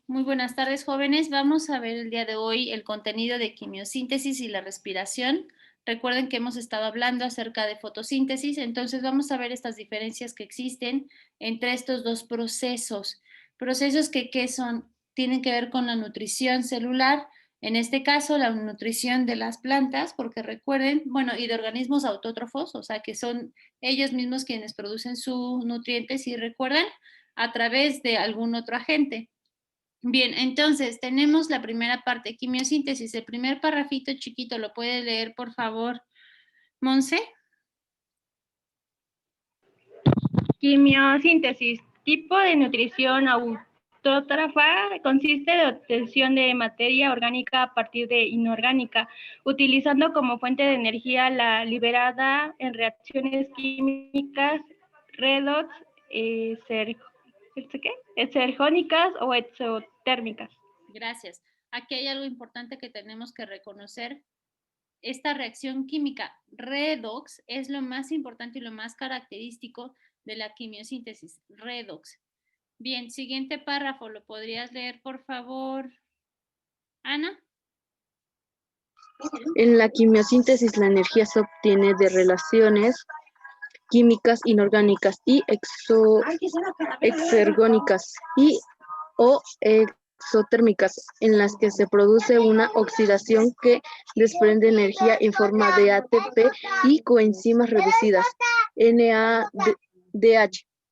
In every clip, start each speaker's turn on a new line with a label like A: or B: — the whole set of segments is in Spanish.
A: Muy buenas tardes, jóvenes. Vamos a ver el día de hoy el contenido de quimiosíntesis y la respiración. Recuerden que hemos estado hablando acerca de fotosíntesis, entonces vamos a ver estas diferencias que existen entre estos dos procesos. Procesos que ¿qué son? Tienen que ver con la nutrición celular, en este caso la nutrición de las plantas, porque recuerden, bueno, y de organismos autótrofos, o sea que son ellos mismos quienes producen sus nutrientes y recuerden, a través de algún otro agente. Bien, entonces tenemos la primera parte, quimiosíntesis. El primer parrafito chiquito, ¿lo puede leer, por favor, Monse?
B: Quimiosíntesis, tipo de nutrición autótrofa, consiste de obtención de materia orgánica a partir de inorgánica, utilizando como fuente de energía la liberada en reacciones químicas redox, exergónicas o exotérmicas.
A: Gracias. Aquí hay algo importante que tenemos que reconocer. Esta reacción química redox es lo más importante y lo más característico de la quimiosíntesis, redox. Bien, siguiente párrafo, ¿lo podrías leer, por favor, Ana?
C: En la quimiosíntesis, la energía se obtiene de relaciones químicas inorgánicas y exergónicas o exotérmicas, en las que se produce una oxidación que desprende energía en forma de ATP y coenzimas reducidas, NADH.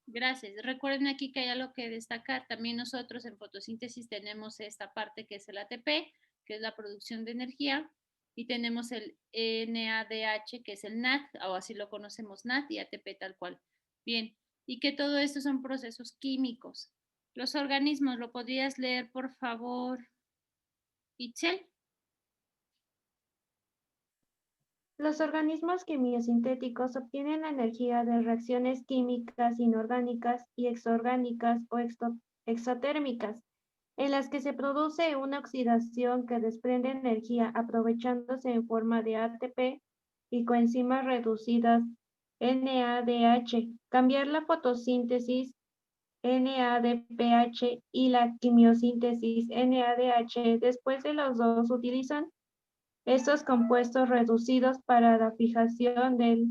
A: Gracias. Recuerden aquí que hay algo que destacar. También nosotros en fotosíntesis tenemos esta parte que es el ATP, que es la producción de energía, y tenemos el NADH, que es el NAD, o así lo conocemos, NAD y ATP tal cual. Bien, y que todo esto son procesos químicos. Los organismos, ¿lo podrías leer, por favor, Itzel?
D: Los organismos quimiosintéticos obtienen la energía de reacciones químicas inorgánicas y exorgánicas o exotérmicas, en las que se produce una oxidación que desprende energía aprovechándose en forma de ATP y coenzimas reducidas NADH. Cambiar la fotosíntesis NADPH y la quimiosíntesis NADH, después de los dos utilizan estos compuestos reducidos para la fijación del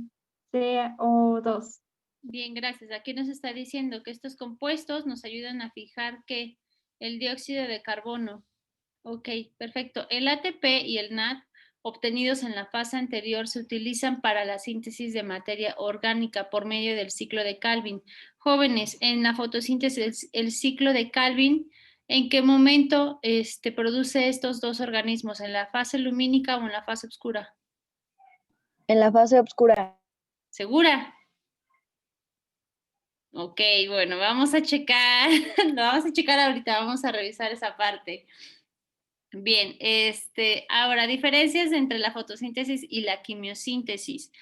D: CO2.
A: Bien, gracias. Aquí nos está diciendo que estos compuestos nos ayudan a fijar que el dióxido de carbono. Ok, perfecto. El ATP y el NAD obtenidos en la fase anterior se utilizan para la síntesis de materia orgánica por medio del ciclo de Calvin. Jóvenes, en la fotosíntesis, el ciclo de Calvin, ¿en qué momento produce estos dos organismos? ¿En la fase lumínica o en la fase oscura?
E: En la fase oscura.
A: ¿Segura? Ok, bueno, vamos a checar, lo vamos a checar ahorita, vamos a revisar esa parte. Bien, ahora, diferencias entre la fotosíntesis y la quimiosíntesis.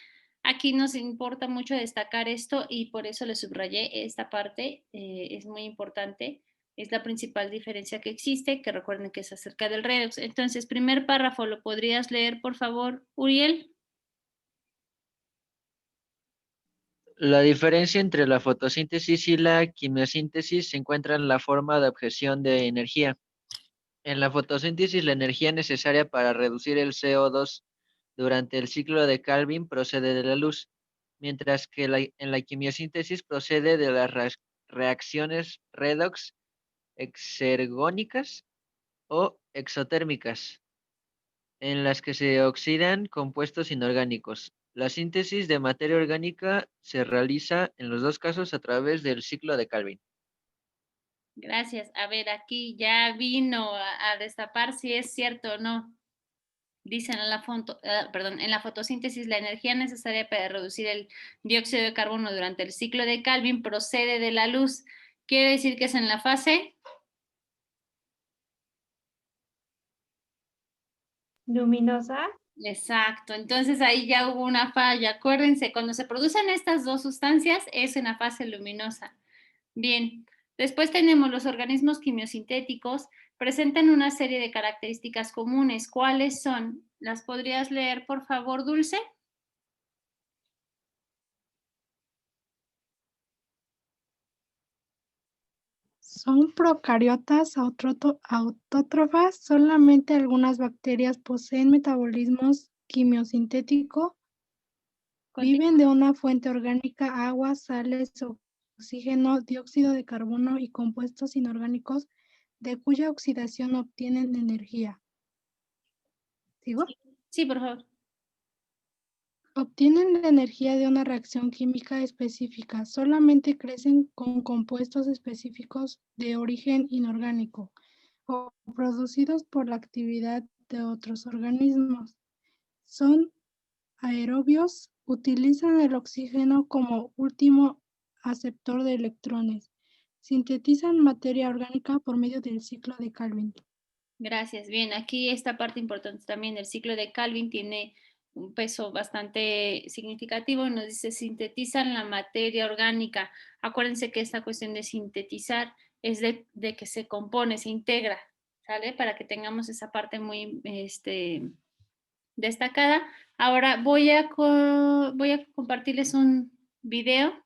A: Aquí nos importa mucho destacar esto y por eso le subrayé esta parte, es muy importante, es la principal diferencia que existe, que recuerden que es acerca del redox. Entonces, primer párrafo, ¿lo podrías leer, por favor, Uriel?
F: La diferencia entre la fotosíntesis y la quimiosíntesis se encuentra en la forma de obtención de energía. En la fotosíntesis, la energía necesaria para reducir el CO2 durante el ciclo de Calvin procede de la luz, mientras que en la quimiosíntesis procede de las reacciones redox exergónicas o exotérmicas, en las que se oxidan compuestos inorgánicos. La síntesis de materia orgánica se realiza en los dos casos a través del ciclo de Calvin.
A: Gracias. A ver, aquí ya vino a destapar si es cierto o no. Dicen en la fotosíntesis, la energía necesaria para reducir el dióxido de carbono durante el ciclo de Calvin procede de la luz. ¿Quiere decir que es en la fase?
D: Luminosa.
A: Exacto, entonces ahí ya hubo una falla. Acuérdense, cuando se producen estas dos sustancias es en la fase luminosa. Bien, después tenemos los organismos quimiosintéticos, presentan una serie de características comunes. ¿Cuáles son? ¿Las podrías leer, por favor, Dulce?
G: ¿Son procariotas autótrofas? Solamente algunas bacterias poseen metabolismos quimiosintético. Viven de una fuente orgánica, agua, sales, oxígeno, dióxido de carbono y compuestos inorgánicos de cuya oxidación obtienen energía. ¿Sigo?
A: Sí, por favor.
G: Obtienen la energía de una reacción química específica. Solamente crecen con compuestos específicos de origen inorgánico o producidos por la actividad de otros organismos. Son aerobios, utilizan el oxígeno como último aceptor de electrones. Sintetizan materia orgánica por medio del ciclo de Calvin.
A: Gracias. Bien, aquí esta parte importante también, el ciclo de Calvin tiene un peso bastante significativo. Nos dice, sintetizan la materia orgánica. Acuérdense que esta cuestión de sintetizar es de que se compone, se integra, ¿sale? Para que tengamos esa parte muy destacada. Ahora voy a compartirles un video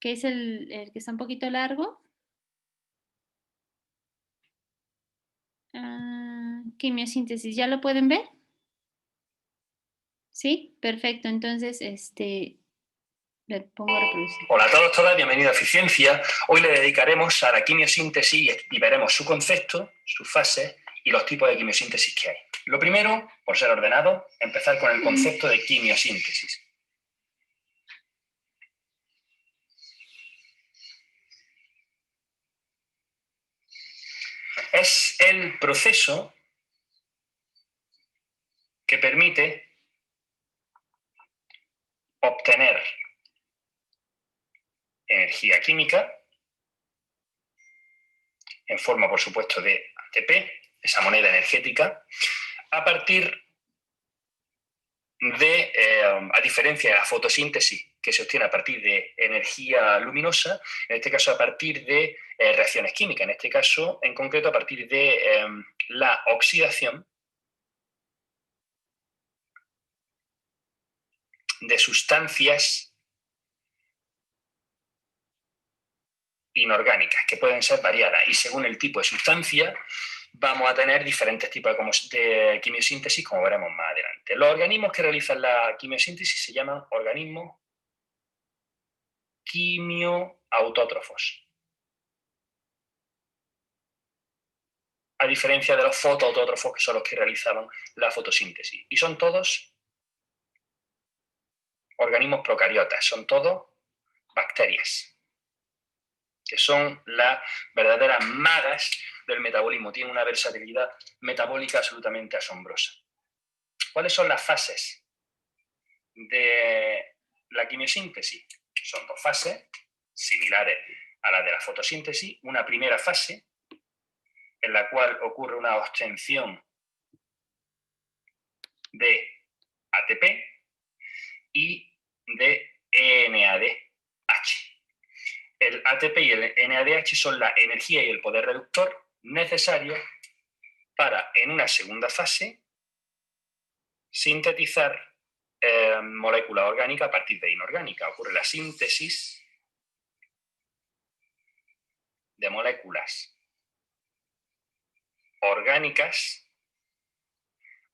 A: que es el que está un poquito largo. Quimiosíntesis, ¿ya lo pueden ver? ¿Sí? Perfecto. Entonces, le pongo a reproducir.
H: Hola a todos, todas, bienvenidos a Eficiencia. Hoy le dedicaremos a la quimiosíntesis y veremos su concepto, sus fases y los tipos de quimiosíntesis que hay. Lo primero, por ser ordenado, empezar con el concepto de quimiosíntesis. Es el proceso que permite obtener energía química en forma, por supuesto, de ATP, esa moneda energética, a partir de, a diferencia de la fotosíntesis, que se obtiene a partir de energía luminosa, en este caso a partir de reacciones químicas, en este caso en concreto a partir de la oxidación de sustancias inorgánicas, que pueden ser variadas, y según el tipo de sustancia vamos a tener diferentes tipos de quimiosíntesis, como veremos más adelante. Los organismos que realizan la quimiosíntesis se llaman organismos quimioautótrofos, a diferencia de los fotoautótrofos, que son los que realizaban la fotosíntesis. Y son todos organismos procariotas, son todos bacterias, que son las verdaderas magas del metabolismo. Tienen una versatilidad metabólica absolutamente asombrosa. ¿Cuáles son las fases de la quimiosíntesis? Son dos fases similares a las de la fotosíntesis. Una primera fase en la cual ocurre una obtención de ATP y de NADH. El ATP y el NADH son la energía y el poder reductor necesarios para, en una segunda fase, sintetizar moléculas orgánicas a partir de inorgánicas. Ocurre la síntesis de moléculas orgánicas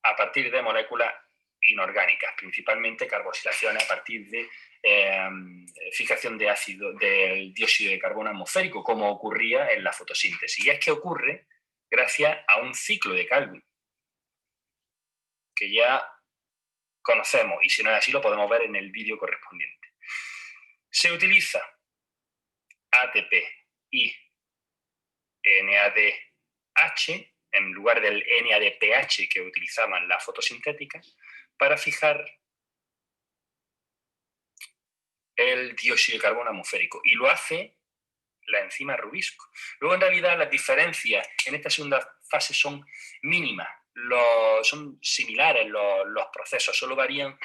H: a partir de moléculas inorgánicas, principalmente carboxilaciones a partir de fijación de ácido del dióxido de carbono atmosférico, como ocurría en la fotosíntesis. Y es que ocurre gracias a un ciclo de Calvin, que ya conocemos, y si no es así lo podemos ver en el vídeo correspondiente. Se utiliza ATP y NADH en lugar del NADPH que utilizaban las fotosintéticas para fijar el dióxido de carbono atmosférico, y lo hace la enzima Rubisco. Luego, en realidad, las diferencias en esta segunda fase son mínimas, son similares los procesos, solo varían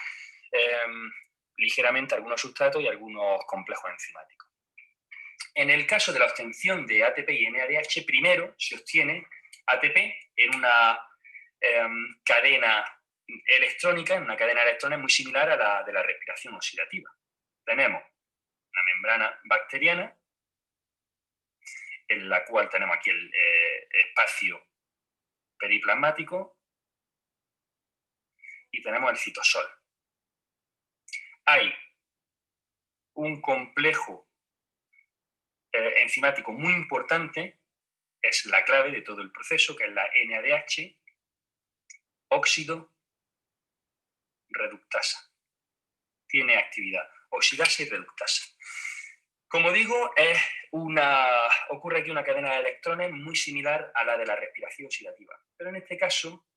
H: ligeramente algunos sustratos y algunos complejos enzimáticos. En el caso de la obtención de ATP y NADH, primero se obtiene ATP en una cadena electrónica, en una cadena de electrones muy similar a la de la respiración oxidativa. Tenemos una membrana bacteriana en la cual tenemos aquí el espacio periplasmático y tenemos el citosol. Hay un complejo enzimático muy importante, es la clave de todo el proceso, que es la NADH óxido reductasa. Tiene actividad oxidasa y reductasa. Como digo, ocurre aquí una cadena de electrones muy similar a la de la respiración oxidativa, pero en este caso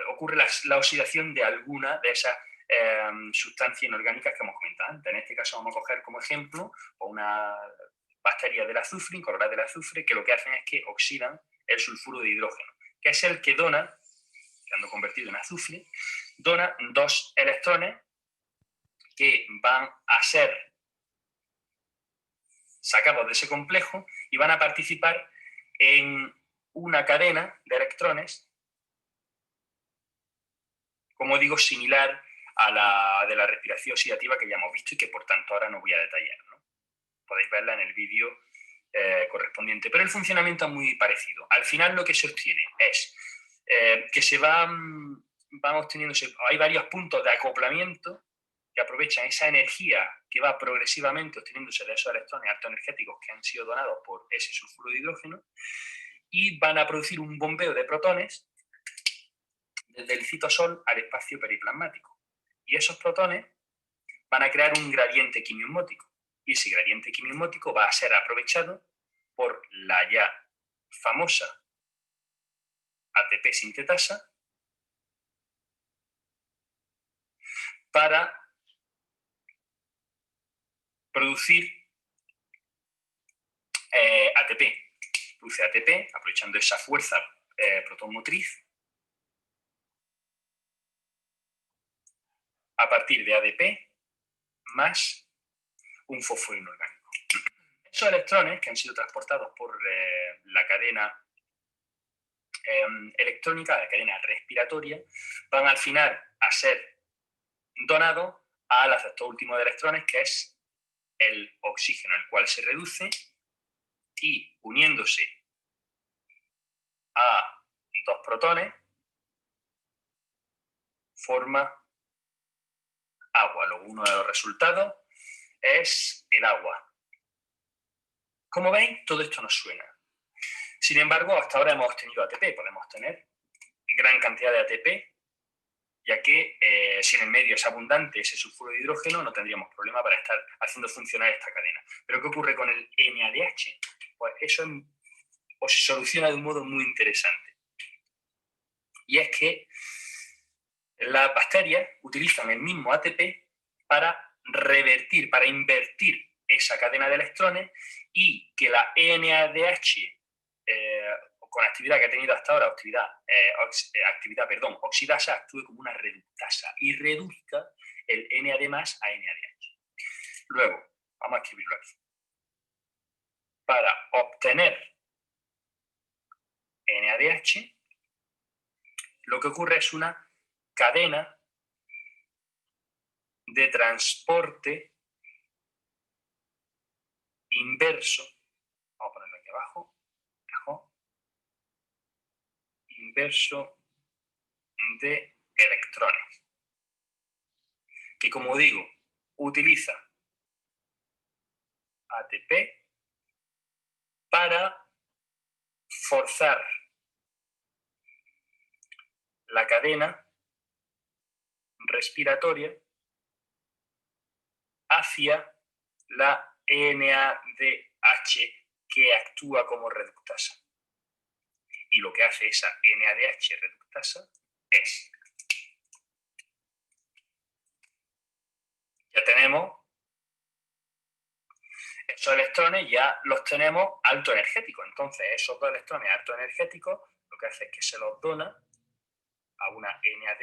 H: ocurre la oxidación de alguna de esas sustancias inorgánicas que hemos comentado antes. En este caso vamos a coger como ejemplo una bacteria del azufre, incolora del azufre, que lo que hacen es que oxidan el sulfuro de hidrógeno, que es el que dona, quedando convertido en azufre, dona 2 electrones que van a ser sacados de ese complejo y van a participar en una cadena de electrones, como digo, similar a la de la respiración oxidativa que ya hemos visto y que por tanto ahora no voy a detallar, ¿no? Podéis verla en el vídeo correspondiente, pero el funcionamiento es muy parecido. Al final lo que se obtiene es que se van obteniendo, hay varios puntos de acoplamiento que aprovechan esa energía que va progresivamente obteniéndose de esos electrones alto energéticos que han sido donados por ese sulfuro de hidrógeno y van a producir un bombeo de protones desde el citosol al espacio periplasmático. Y esos protones van a crear un gradiente quimiosmótico. Y ese gradiente quimiosmótico va a ser aprovechado por la ya famosa ATP sintetasa para producir ATP. Produce ATP aprovechando esa fuerza protonmotriz a partir de ADP más un fósforo inorgánico. Esos electrones que han sido transportados por la cadena electrónica, la cadena respiratoria, van al final a ser donados al aceptor último de electrones, que es el oxígeno, el cual se reduce y uniéndose a 2 protones forma agua. Luego uno de los resultados es el agua. Como veis, todo esto nos suena. Sin embargo, hasta ahora hemos obtenido ATP. Podemos tener gran cantidad de ATP, ya que si en el medio es abundante ese sulfuro de hidrógeno, no tendríamos problema para estar haciendo funcionar esta cadena. ¿Pero qué ocurre con el NADH? Pues eso se soluciona de un modo muy interesante. Y es que las bacterias utilizan el mismo ATP para revertir, para invertir esa cadena de electrones y que la NADH, con la actividad que ha tenido hasta ahora, oxidasa, actúe como una reductasa y reduzca el NAD más a NADH. Luego, vamos a escribirlo aquí. Para obtener NADH, lo que ocurre es una cadena de transporte inverso, vamos a ponerlo aquí abajo, inverso de electrones, que como digo, utiliza ATP para forzar la cadena respiratoria hacia la NADH que actúa como reductasa. Y lo que hace esa NADH reductasa es, ya tenemos esos electrones, ya los tenemos alto energéticos. Entonces esos 2 electrones alto energéticos lo que hace es que se los dona a una NAD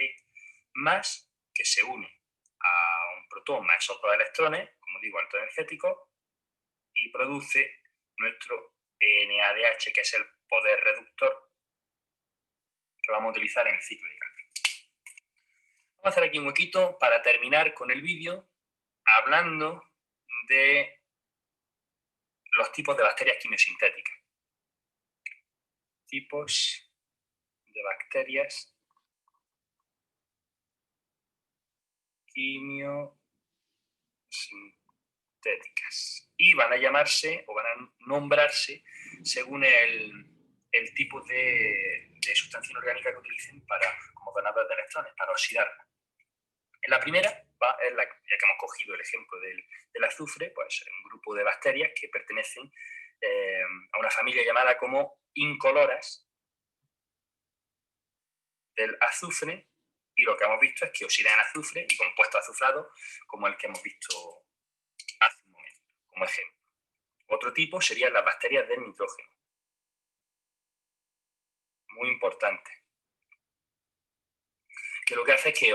H: más que se une a un protón más esos 2 electrones, como digo, alto energéticos, y produce nuestro NADH, que es el poder reductor que vamos a utilizar en el ciclo de Calvin. Vamos a hacer aquí un huequito para terminar con el vídeo hablando de los tipos de bacterias quimiosintéticas. Tipos de bacterias quimiosintéticas. Y van a llamarse o van a nombrarse según el tipo de sustancia inorgánica que utilicen como donador de electrones, para oxidarla. En la primera, ya que hemos cogido el ejemplo del azufre, pues un grupo de bacterias que pertenecen a una familia llamada como incoloras del azufre, y lo que hemos visto es que oxidan azufre y compuestos azufrados, como el que hemos visto hace un momento, como ejemplo. Otro tipo serían las bacterias del nitrógeno. Muy importante. Que lo que hace es que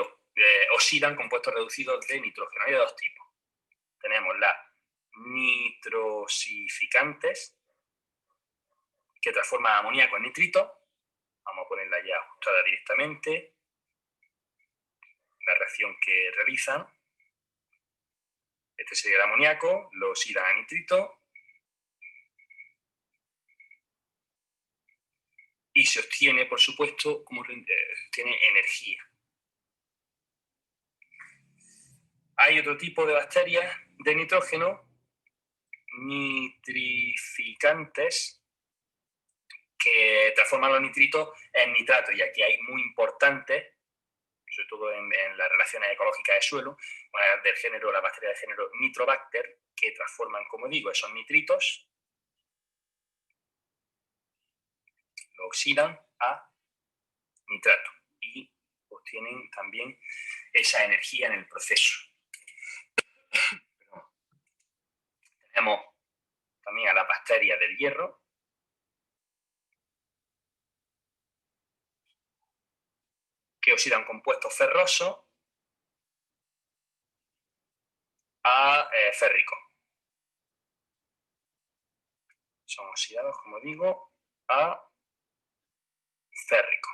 H: oxidan compuestos reducidos de nitrógeno. Hay de dos tipos. Tenemos las nitrosificantes, que transforman amoníaco en nitrito. Vamos a ponerla ya ajustada directamente. La reacción que realizan. Este sería el amoníaco, lo oxidan a nitrito. Y se obtiene, por supuesto, tiene energía. Hay otro tipo de bacterias de nitrógeno, nitrificantes, que transforman los nitritos en nitratos, y aquí hay muy importantes, sobre todo en las relaciones ecológicas de suelo, del género, la bacteria del género Nitrobacter, que transforman, como digo, esos nitritos, lo oxidan a nitrato y obtienen también esa energía en el proceso. Tenemos también a las bacterias del hierro, que oxidan compuestos ferrosos a férrico. Son oxidados, como digo, a férrico.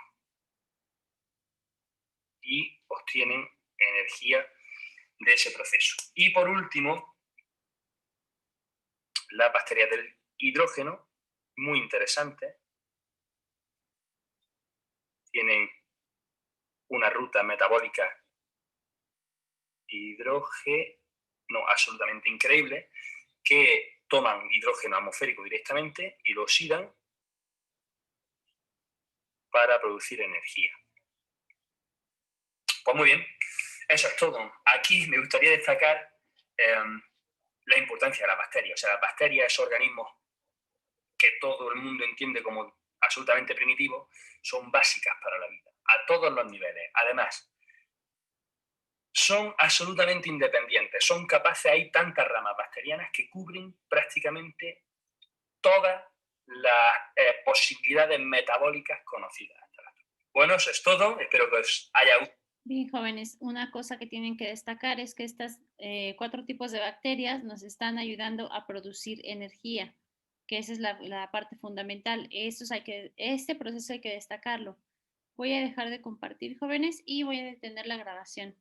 H: Y obtienen energía de ese proceso. Y por último, las bacterias del hidrógeno, muy interesantes, tienen una ruta metabólica absolutamente increíble, que toman hidrógeno atmosférico directamente y lo oxidan para producir energía. Pues muy bien, eso es todo. Aquí me gustaría destacar la importancia de las bacterias. O sea, las bacterias, esos organismos que todo el mundo entiende como absolutamente primitivos, son básicas para la vida, a todos los niveles. Además, son absolutamente independientes, son capaces, hay tantas ramas bacterianas que cubren prácticamente todas las posibilidades metabólicas conocidas. Bueno, eso es todo, espero que os haya gustado.
A: Bien, jóvenes, una cosa que tienen que destacar es que estas 4 tipos de bacterias nos están ayudando a producir energía, que esa es la parte fundamental. Este proceso hay que destacarlo. Voy a dejar de compartir, jóvenes, y voy a detener la grabación.